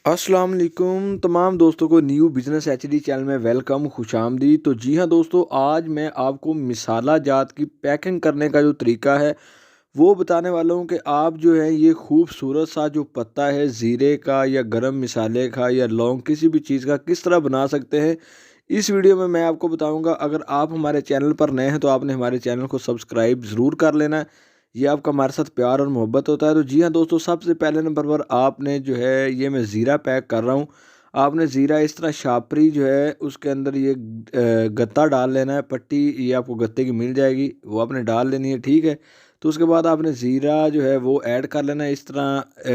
अस्सलाम वालेकुम तमाम दोस्तों को न्यू बिज़नेस एचडी चैनल में वेलकम खुशामदीद। तो जी हाँ दोस्तों, आज मैं आपको मिसाला जात की पैकिंग करने का जो तरीका है वो बताने वाला हूँ कि आप जो है ये खूबसूरत सा जो पत्ता है ज़ीरे का या गरम मसाले का या लौंग किसी भी चीज़ का किस तरह बना सकते हैं। इस वीडियो में मैं आपको बताऊंगा। अगर आप हमारे चैनल पर नए हैं तो आपने हमारे चैनल को सब्सक्राइब ज़रूर कर लेना है। ये आपका हमारे साथ प्यार और मोहब्बत होता है। तो जी हाँ दोस्तों, सबसे पहले नंबर पर आपने जो है ये मैं ज़ीरा पैक कर रहा हूँ। आपने ज़ीरा इस तरह शापरी जो है उसके अंदर ये गत्ता डाल लेना है। पट्टी ये आपको गत्ते की मिल जाएगी, वो आपने डाल लेनी है, ठीक है। तो उसके बाद आपने ज़ीरा जो है वो ऐड कर लेना है। इस तरह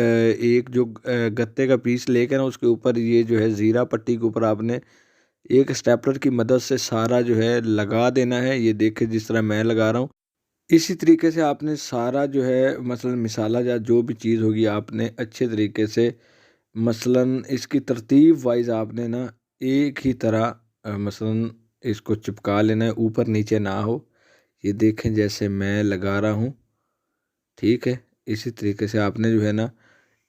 एक जो गत्ते का पीस लेकर ना उसके ऊपर ये जो है ज़ीरा पट्टी के ऊपर आपने एक स्टेपलर की मदद से सारा जो है लगा देना है। ये देखिए जिस तरह मैं लगा रहा हूँ। इसी तरीके से आपने सारा जो है मसलन मिसाला या जो भी चीज़ होगी आपने अच्छे तरीके से मसलन इसकी तरतीब वाइज आपने ना एक ही तरह मसलन इसको चिपका लेना है, ऊपर नीचे ना हो। ये देखें जैसे मैं लगा रहा हूँ, ठीक है। इसी तरीके से आपने जो है ना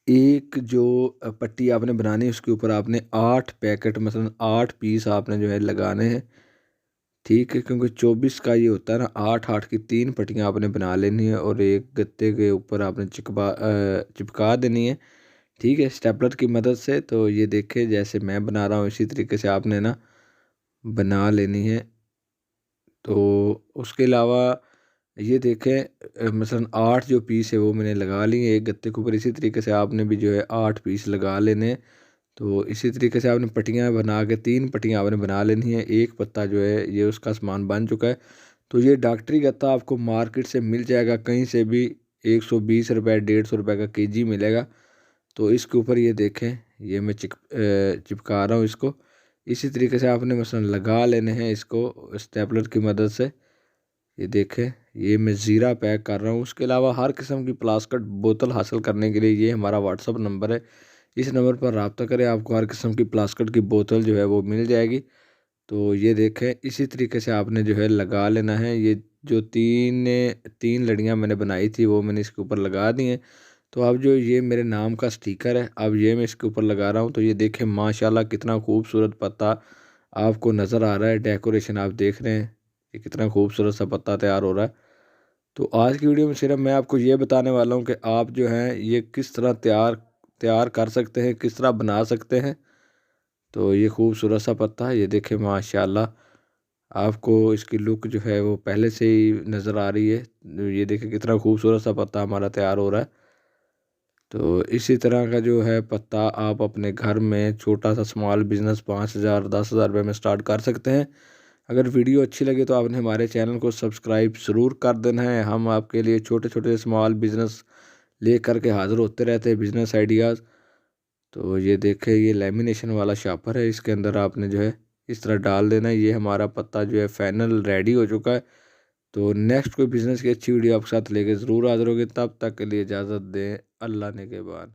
एक जो पट्टी आपने बनानी है उसके ऊपर आपने 8 पैकेट मसलन 8 पीस आपने जो है लगाने हैं, ठीक है। क्योंकि 24 का ये होता है ना, 8-8 की 3 पट्टियाँ आपने बना लेनी है और एक गत्ते के ऊपर आपने चिपका देनी है, ठीक है, स्टेपलर की मदद से। तो ये देखिए जैसे मैं बना रहा हूँ इसी तरीके से आपने ना बना लेनी है। तो उसके अलावा ये देखें मसलन 8 जो पीस है वो मैंने लगा लिए एक गत्ते के ऊपर। इसी तरीके से आपने भी जो है 8 पीस लगा लेने हैं। तो इसी तरीके से आपने पट्टियाँ बना के 3 पट्टियाँ आपने बना लेनी है। एक पत्ता जो है ये उसका सामान बन चुका है। तो ये डॉक्टरी गत्ता आपको मार्केट से मिल जाएगा कहीं से भी, 120 रुपये 150 रुपये का केजी मिलेगा। तो इसके ऊपर ये देखें ये मैं चिपका रहा हूँ इसको। इसी तरीके से आपने मसलन लगा लेने हैं इसको स्टेपलर की मदद से। ये देखें ये मैं ज़ीरा पैक कर रहा हूँ। उसके अलावा हर किस्म की प्लास्टिक बोतल हासिल करने के लिए ये हमारा व्हाट्सअप नंबर है। इस नंबर पर रब्ता करें, आपको हर किस्म की प्लास्टिक की बोतल जो है वो मिल जाएगी। तो ये देखें इसी तरीके से आपने जो है लगा लेना है। ये जो तीन तीन लड़ियाँ मैंने बनाई थी वो मैंने इसके ऊपर लगा दी हैं। तो अब जो ये मेरे नाम का स्टिकर है अब ये मैं इसके ऊपर लगा रहा हूँ। तो ये देखें माशाल्लाह कितना खूबसूरत पत्ता आपको नज़र आ रहा है। डेकोरेशन आप देख रहे हैं ये कितना खूबसूरत सा पत्ता तैयार हो रहा है। तो आज की वीडियो में सिर्फ मैं आपको ये बताने वाला हूँ कि आप जो हैं ये किस तरह तैयार तैयार कर सकते हैं, किस तरह बना सकते हैं। तो ये खूबसूरत सा पत्ता है, ये देखें माशाल्लाह आपको इसकी लुक जो है वो पहले से ही नज़र आ रही है। ये देखें कितना खूबसूरत सा पत्ता हमारा तैयार हो रहा है। तो इसी तरह का जो है पत्ता आप अपने घर में छोटा सा स्मॉल बिज़नेस 5,000 10,000 रुपये में स्टार्ट कर सकते हैं। अगर वीडियो अच्छी लगे तो आपने हमारे चैनल को सब्सक्राइब ज़रूर कर देना है। हम आपके लिए छोटे छोटे स्मॉल बिज़नेस लेकर के हाज़िर होते रहते हैं, बिज़नेस आइडियाज़। तो ये देखें ये लेमिनेशन वाला शापर है, इसके अंदर आपने जो है इस तरह डाल देना है। ये हमारा पत्ता जो है फाइनल रेडी हो चुका है। तो नेक्स्ट कोई बिज़नेस की अच्छी वीडियो आपके साथ लेके ज़रूर हाज़िर होगी। तब तक के लिए इजाज़त दें। अल्लाह ने के बाद।